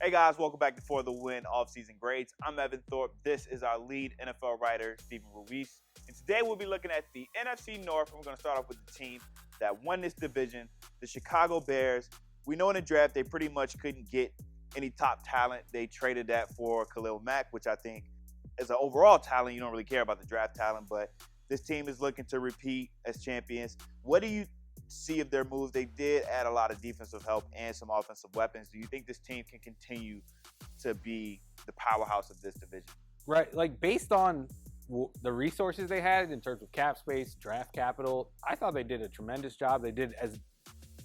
Hey guys, welcome back to For the Win Offseason Grades. I'm Evan Thorpe. This is our lead NFL writer, Stephen Ruiz. And today we'll be looking at the NFC North. We're going to start off with the team that won this division, the Chicago Bears. We know in the draft they pretty much couldn't get any top talent. They traded that for Khalil Mack, which I think as an overall talent, you don't really care about the draft talent, but this team is looking to repeat as champions. What do you see of their moves? They did add a lot of defensive help and some offensive weapons. Do you think this team can continue to be the powerhouse of this division? Right, like based on the resources they had in terms of cap space, draft capital, I thought they did a tremendous job. They did as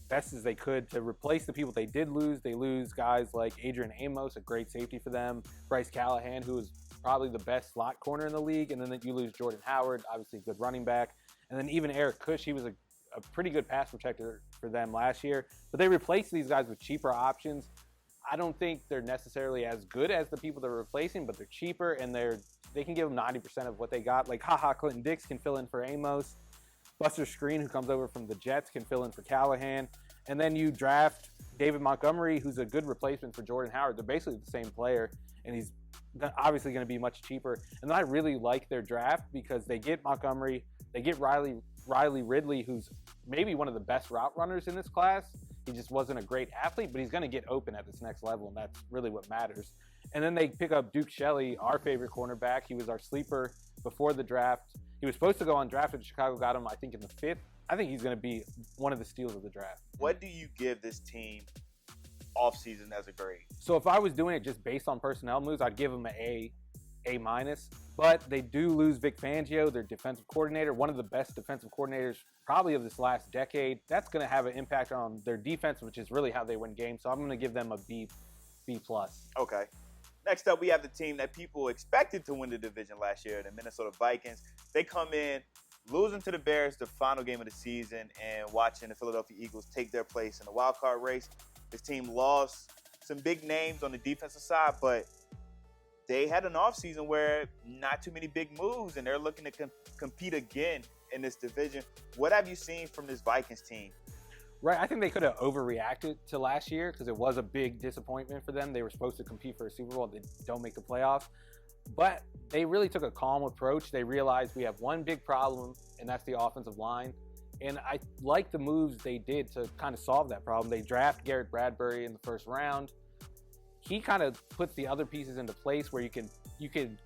best as they could to replace the people they did lose. They lose guys like Adrian Amos, a great safety for them, Bryce Callahan, who was probably the best slot corner in the league, and then you lose Jordan Howard, obviously a good running back, and then even Eric Kush, he was a pretty good pass protector for them last year. But they replaced these guys with cheaper options. I don't think they're necessarily as good as the people they're replacing, but they're cheaper and they can give them 90% of what they got. Like Clinton Dix can fill in for Amos. Buster Screen, who comes over from the Jets, can fill in for Callahan. And then you draft David Montgomery, who's a good replacement for Jordan Howard. They're basically the same player, and he's obviously going to be much cheaper. And I really like their draft because they get Montgomery, they get Riley Ridley, who's maybe one of the best route runners in this class. He just wasn't a great athlete, but he's going to get open at this next level, and that's really what matters. And then they pick up Duke Shelley, our favorite cornerback. He was our sleeper before the draft. He was supposed to go undrafted. Chicago got him, I think, in the 5th. I think he's going to be one of the steals of the draft. What do you give this team offseason as a grade? So if I was doing it just based on personnel moves, I'd give them an A-. But they do lose Vic Fangio, their defensive coordinator, one of the best defensive coordinators probably of this last decade. That's going to have an impact on their defense, which is really how they win games. So I'm going to give them a B+. Okay. Next up, we have the team that people expected to win the division last year, the Minnesota Vikings. They come in, losing to the Bears the final game of the season, and watching the Philadelphia Eagles take their place in the wild card race. This team lost some big names on the defensive side, but they had an offseason where not too many big moves, and they're looking to compete again in this division. What have you seen from this Vikings team? Right, I think they could have overreacted to last year because it was a big disappointment for them. They were supposed to compete for a Super Bowl. They don't make the playoffs. But they really took a calm approach. They realized we have one big problem, and that's the offensive line. And I like the moves they did to kind of solve that problem. They draft Garrett Bradbury in the first round. He kind of puts the other pieces into place where you can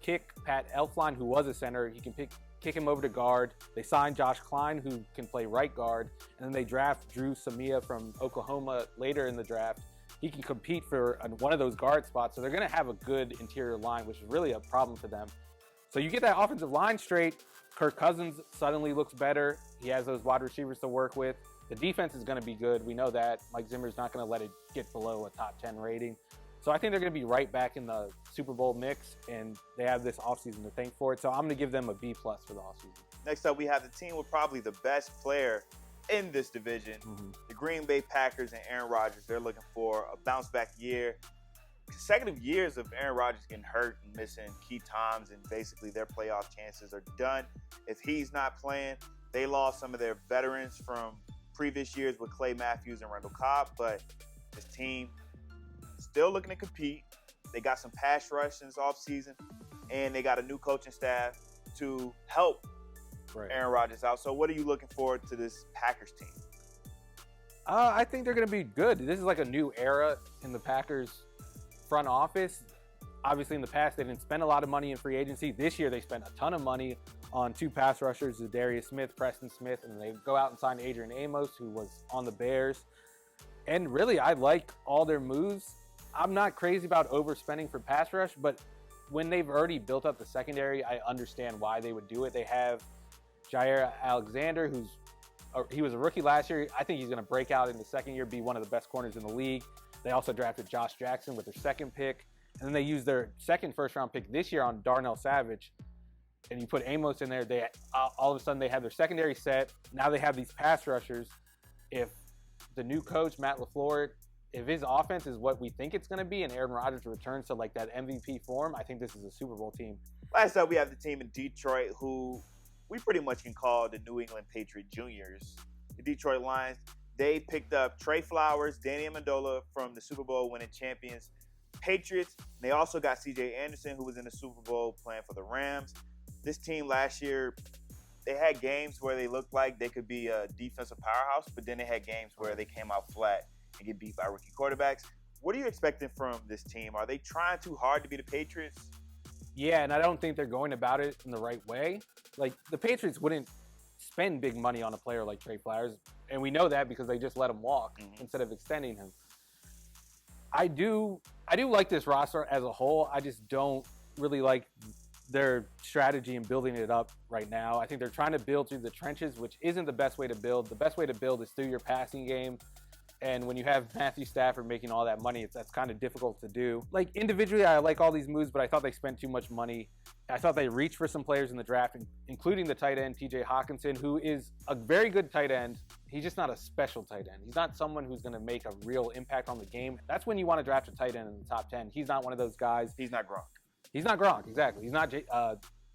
kick Pat Elflein, who was a center. You can kick him over to guard. They signed Josh Klein, who can play right guard. And then they draft Drew Samia from Oklahoma later in the draft. He can compete for one of those guard spots. So they're going to have a good interior line, which is really a problem for them. So you get that offensive line straight. Kirk Cousins suddenly looks better. He has those wide receivers to work with. The defense is going to be good. We know that. Mike Zimmer's not going to let it get below a top 10 rating. So I think they're going to be right back in the Super Bowl mix, and they have this offseason to thank for it. So I'm going to give them a B+ for the offseason. Next up, we have the team with probably the best player in this division, the Green Bay Packers and Aaron Rodgers. They're looking for a bounce-back year. Consecutive years of Aaron Rodgers getting hurt and missing key times, and basically their playoff chances are done if he's not playing. They lost some of their veterans from previous years with Clay Matthews and Randall Cobb, but this team still looking to compete. They got some pass rush in this offseason, and they got a new coaching staff to help Aaron Rodgers out. So what are you looking forward to this Packers team? I think they're going to be good. This is like a new era in the Packers front office. Obviously, in the past, they didn't spend a lot of money in free agency. This year, they spent a ton of money on 2 pass rushers, Zadarius Smith, Preston Smith, and they go out and sign Adrian Amos, who was on the Bears. And really, I like all their moves. I'm not crazy about overspending for pass rush, but when they've already built up the secondary, I understand why they would do it. They have Jair Alexander, he was a rookie last year. I think he's going to break out in the second year, be one of the best corners in the league. They also drafted Josh Jackson with their second pick, and then they used their second first-round pick this year on Darnell Savage. And you put Amos in there, all of a sudden they have their secondary set. Now they have these pass rushers. If the new coach, Matt LaFleur, if his offense is what we think it's going to be and Aaron Rodgers returns to like that MVP form, I think this is a Super Bowl team. Last up, we have the team in Detroit who we pretty much can call the New England Patriot Juniors. The Detroit Lions, they picked up Trey Flowers, Danny Amendola from the Super Bowl winning champions Patriots. They also got C.J. Anderson, who was in the Super Bowl playing for the Rams. This team last year, they had games where they looked like they could be a defensive powerhouse, but then they had games where they came out flat and get beat by rookie quarterbacks. What are you expecting from this team? Are they trying too hard to be the Patriots? Yeah, and I don't think they're going about it in the right way. Like, the Patriots wouldn't spend big money on a player like Trey Flowers, and we know that because they just let him walk instead of extending him. I do like this roster as a whole. I just don't really like their strategy in building it up right now. I think they're trying to build through the trenches, which isn't the best way to build. The best way to build is through your passing game. And when you have Matthew Stafford making all that money, that's kind of difficult to do. Like, individually, I like all these moves, but I thought they spent too much money. I thought they reached for some players in the draft, including the tight end, TJ Hawkinson, who is a very good tight end. He's just not a special tight end. He's not someone who's going to make a real impact on the game. That's when you want to draft a tight end in the top 10. He's not one of those guys. He's not Gronk. He's not Gronk, exactly. He's not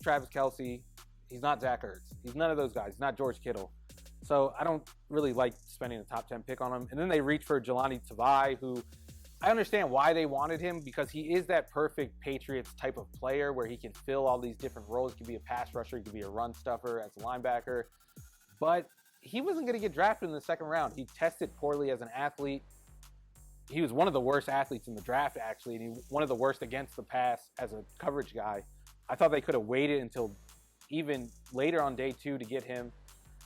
Travis Kelce. He's not Zach Ertz. He's none of those guys. He's not George Kittle. So I don't really like spending a top 10 pick on him. And then they reach for Jelani Tavai, who I understand why they wanted him, because he is that perfect Patriots type of player where he can fill all these different roles. He could be a pass rusher, he could be a run stuffer as a linebacker. But he wasn't going to get drafted in the second round. He tested poorly as an athlete. He was one of the worst athletes in the draft, actually, and one of the worst against the pass as a coverage guy. I thought they could have waited until even later on day 2 to get him.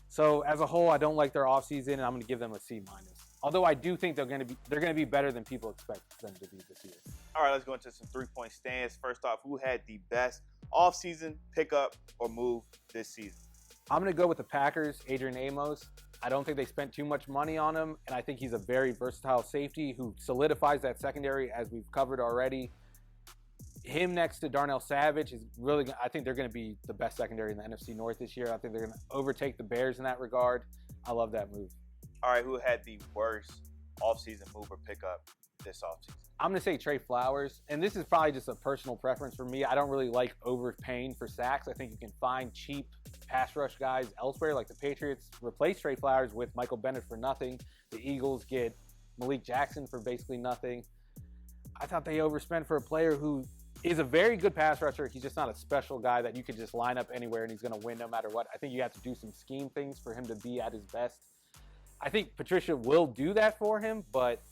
So as a whole, I don't like their offseason, and I'm going to give them a C-. Although I do think they're going to be better than people expect them to be this year. All right, let's go into some three-point stands. First off, who had the best offseason pickup or move this season? I'm going to go with the Packers, Adrian Amos. I don't think they spent too much money on him, and I think he's a very versatile safety who solidifies that secondary, as we've covered already. Him next to Darnell Savage is really, I think they're going to be the best secondary in the NFC North this year. I think they're going to overtake the Bears in that regard. I love that move. All right, who had the worst offseason move or pickup this offseason? I'm going to say Trey Flowers, and this is probably just a personal preference for me. I don't really like overpaying for sacks. I think you can find cheap pass rush guys elsewhere, like the Patriots replace Trey Flowers with Michael Bennett for nothing. The Eagles get Malik Jackson for basically nothing. I thought they overspent for a player who is a very good pass rusher. He's just not a special guy that you could just line up anywhere and he's going to win no matter what. I think you have to do some scheme things for him to be at his best. I think Patricia will do that for him, but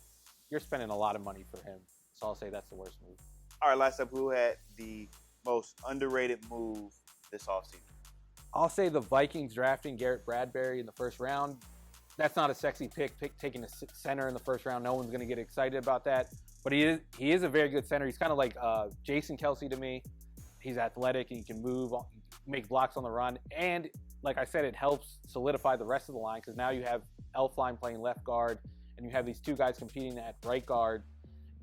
you're spending a lot of money for him. So I'll say that's the worst move. All right, last up, who had the most underrated move this offseason? I'll say the Vikings drafting Garrett Bradbury in the first round. That's not a sexy pick taking a center in the first round. No one's going to get excited about that. But he is a very good center. He's kind of like Jason Kelce to me. He's athletic and he can move, make blocks on the run. And like I said, it helps solidify the rest of the line because now you have Elflein playing left guard and you have these two guys competing at right guard.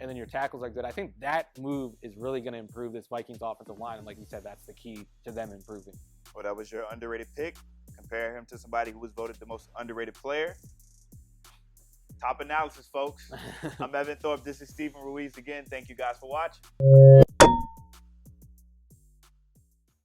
And then your tackles are good. I think that move is really going to improve this Vikings offensive line. And like you said, that's the key to them improving. Well, that was your underrated pick. Compare him to somebody who was voted the most underrated player. Top analysis, folks. I'm Evan Thorpe. This is Stephen Ruiz again. Thank you guys for watching.